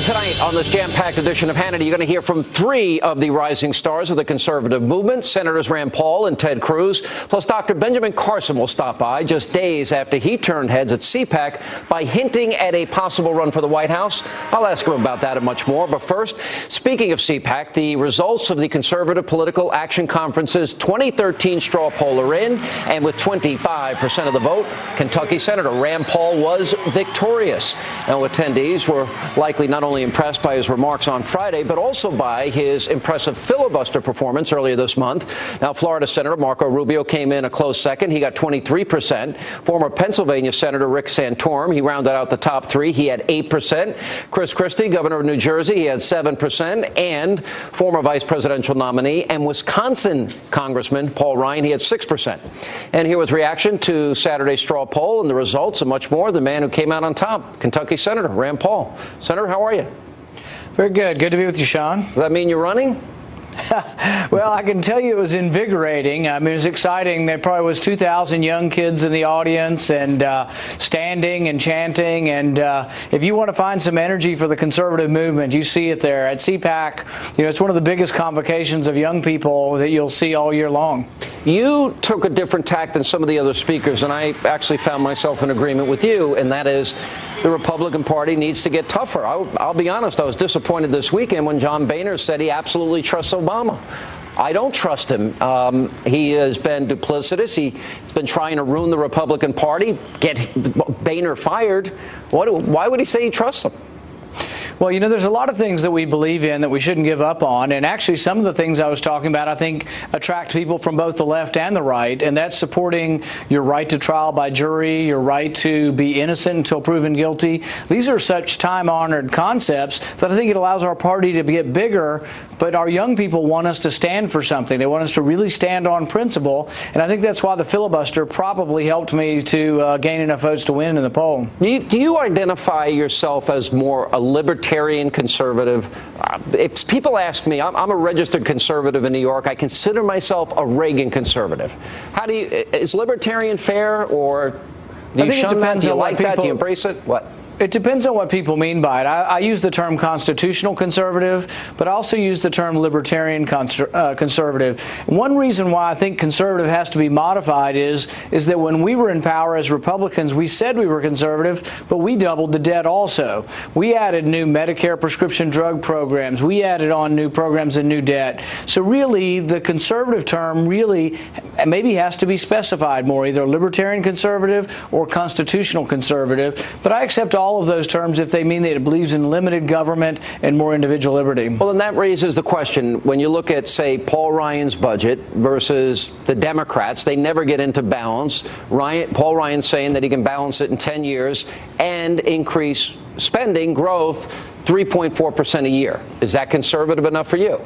Tonight on this jam-packed edition of Hannity, you're going to hear from three of the rising stars of the conservative movement, Senators Rand Paul and Ted Cruz. Plus, Dr. Benjamin Carson will stop by just days after he turned heads at CPAC by hinting at a possible run for the White House. I'll ask him about that and much more. But first, speaking of CPAC, the results of the Conservative Political Action Conference's 2013 straw poll are in, and with 25% of the vote, Kentucky Senator Rand Paul was victorious. Now, attendees were likely not only impressed by his remarks on Friday, but also by his impressive filibuster performance earlier this month. Now, Florida Senator Marco Rubio came in a close second. He got 23%. Former Pennsylvania Senator Rick Santorum, he rounded out the top three. He had 8%. Chris Christie, governor of New Jersey, he had 7%. And former vice presidential nominee and Wisconsin Congressman Paul Ryan, he had 6%. And here with reaction to Saturday's straw poll and the results and much more, the man who came out on top, Kentucky Senator Rand Paul. Senator, how are you? Very good. Good to be with you, Sean. Does that mean you're running? Well, I can tell you it was invigorating. I mean, it was exciting. There probably was 2,000 young kids in the audience and standing and chanting. And if you want to find some energy for the conservative movement, you see it there at CPAC. You know, it's one of the biggest convocations of young people that you'll see all year long. You took a different tack than some of the other speakers, and I actually found myself in agreement with you, and that is the Republican Party needs to get tougher. I'll be honest, I was disappointed this weekend when John Boehner said he absolutely trusts Obama. I don't trust him. He has been duplicitous. He's been trying to ruin the Republican Party, get Boehner fired. Why would he say he trusts him? Well, you know, there's a lot of things that we believe in that we shouldn't give up on. And actually, some of the things I was talking about, I think, attract people from both the left and the right. And that's supporting your right to trial by jury, your right to be innocent until proven guilty. These are such time-honored concepts that I think it allows our party to get bigger. But our young people want us to stand for something. They want us to really stand on principle. And I think that's why the filibuster probably helped me to gain enough votes to win in the poll. Do you identify yourself as more a libertarian conservative? If people ask me, I'm a registered conservative in New York. I consider myself a Reagan conservative. Is libertarian fair, or do you shun that? Do you like that? Do you embrace it? What? It depends on what people mean by it. I use the term constitutional conservative, but I also use the term libertarian conservative. One reason why I think conservative has to be modified is that when we were in power as Republicans, we said we were conservative, but we doubled the debt also. We added new Medicare prescription drug programs. We added on new programs and new debt. So really, the conservative term really maybe has to be specified more, either libertarian conservative or constitutional conservative. But I accept all of those terms if they mean that it believes in limited government and more individual liberty. Well, and that raises the question, when you look at, say, Paul Ryan's budget versus the Democrats, they never get into balance. Paul Ryan's saying that he can balance it in 10 years and increase spending growth 3.4% a year. Is that conservative enough for you?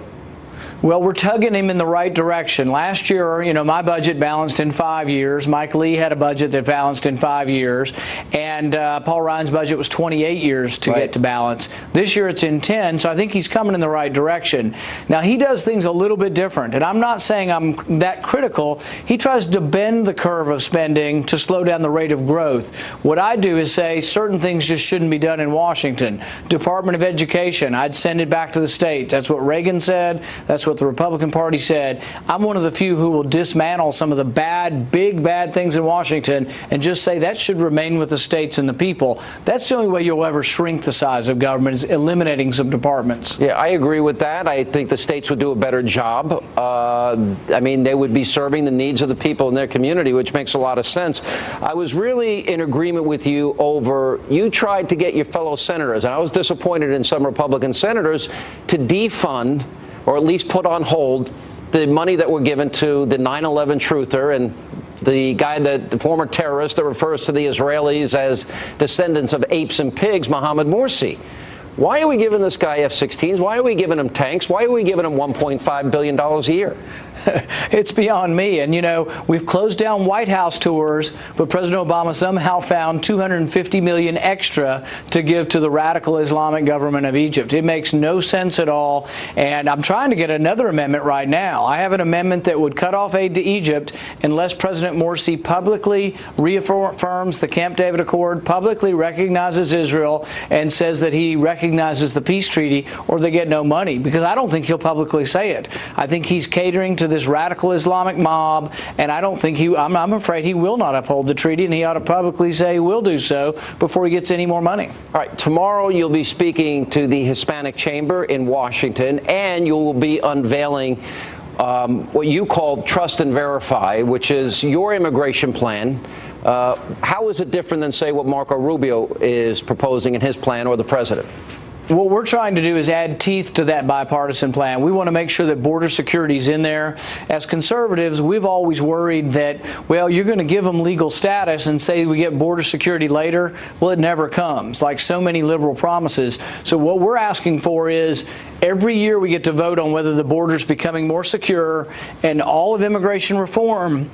Well, we're tugging him in the right direction. Last year, you know, my budget balanced in 5 years. Mike Lee had a budget that balanced in 5 years. And Paul Ryan's budget was 28 years to get to balance. This year it's in 10, so I think he's coming in the right direction. Now, he does things a little bit different, and I'm not saying I'm that critical. He tries to bend the curve of spending to slow down the rate of growth. What I do is say certain things just shouldn't be done in Washington. Department of Education, I'd send it back to the states. That's what Reagan said. That's what the Republican Party said. I'm one of the few who will dismantle some of the big bad things in Washington and just say that should remain with the states and the people. That's the only way you'll ever shrink the size of government, is eliminating some departments. Yeah, I agree with that. I think the states would do a better job. I mean, they would be serving the needs of the people in their community, which makes a lot of sense. I was really in agreement with you over, you tried to get your fellow senators, and I was disappointed in some Republican senators, to defund or at least put on hold the money that were given to the 9/11 truther and the former terrorist that refers to the Israelis as descendants of apes and pigs, Mohammed Morsi. Why are we giving this guy F-16s? Why are we giving him tanks? Why are we giving him $1.5 billion a year? It's beyond me. And, you know, we've closed down White House tours, but President Obama somehow found $250 million extra to give to the radical Islamic government of Egypt. It makes no sense at all. And I'm trying to get another amendment right now. I have an amendment that would cut off aid to Egypt unless President Morsi publicly reaffirms the Camp David Accord, publicly recognizes Israel, and says that he recognizes recognizes the peace treaty or they get no money, because I don't think he'll publicly say it. I think he's catering to this radical Islamic mob, and I don't think I'm afraid he will not uphold the treaty, and he ought to publicly say he will do so before he gets any more money. All right, tomorrow you'll be speaking to the Hispanic Chamber in Washington, and you will be unveiling what you call Trust and Verify, which is your immigration plan. How is it different than, say, what Marco Rubio is proposing in his plan, or the president? What we're trying to do is add teeth to that bipartisan plan. We want to make sure that border security is in there. As conservatives, we've always worried that, well, you're going to give them legal status and say we get border security later. Well, it never comes, like so many liberal promises. So what we're asking for is every year we get to vote on whether the border is becoming more secure, and all of immigration reform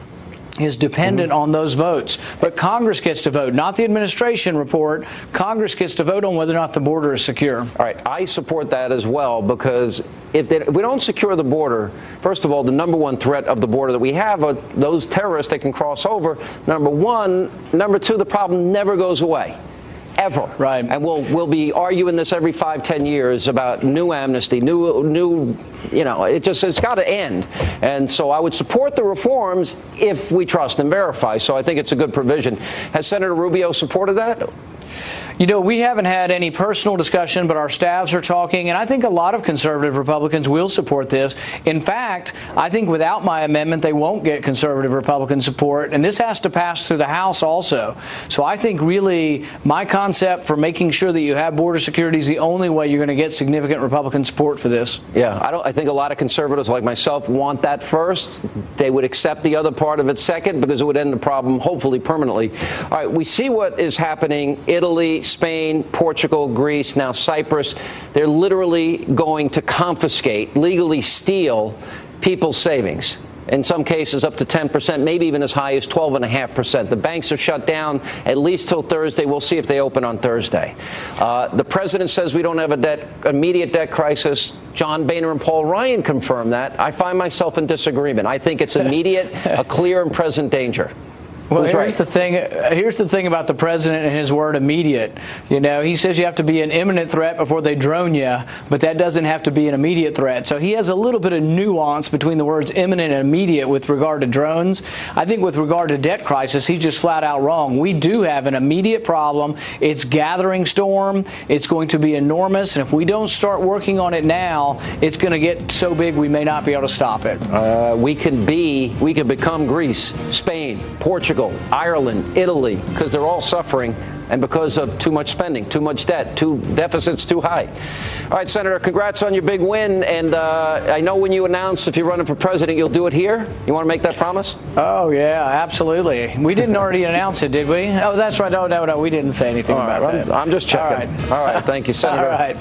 is dependent on those votes. But Congress gets to vote, not the administration report. Congress gets to vote on whether or not the border is secure. All right, I support that as well, because if we don't secure the border, first of all, the number one threat of the border that we have are those terrorists that can cross over, number one. Number two, the problem never goes away. Ever. Right. And we'll be arguing this every 5-10 years about new amnesty, new, it's got to end. And so I would support the reforms if we trust and verify. So I think it's a good provision. Has Senator Rubio supported that? You know, we haven't had any personal discussion, but our staffs are talking, and I think a lot of conservative Republicans will support this. In fact, I think without my amendment, they won't get conservative Republican support, and this has to pass through the House also. So I think really my concept for making sure that you have border security is the only way you're going to get significant Republican support for this. Yeah, I think a lot of conservatives like myself want that first. They would accept the other part of it second, because it would end the problem, hopefully permanently. All right, we see what is happening. Italy, Spain, Portugal, Greece, now Cyprus. They're literally going to confiscate, legally steal people's savings. In some cases up to 10%, maybe even as high as 12.5%. The banks are shut down at least till Thursday. We'll see if they open on Thursday. The president says we don't have an immediate debt crisis. John Boehner and Paul Ryan confirmed that. I find myself in disagreement. I think it's immediate, a clear and present danger. Well, here's the thing about the president and his word immediate. You know, he says you have to be an imminent threat before they drone you, but that doesn't have to be an immediate threat. So he has a little bit of nuance between the words imminent and immediate with regard to drones. I think with regard to debt crisis, he's just flat out wrong. We do have an immediate problem. It's gathering storm. It's going to be enormous, and if we don't start working on it now, it's going to get so big we may not be able to stop it. We can become Greece, Spain, Portugal, Ireland, Italy, because they're all suffering, and because of too much spending, too much debt, deficits too high. All right, Senator, congrats on your big win. And I know when you announce if you're running for president, you'll do it here. You want to make that promise? Oh, yeah, absolutely. We didn't already announce it, did we? Oh, that's right. No, we didn't say anything about that. I'm just checking. All right. Thank you, Senator. All right.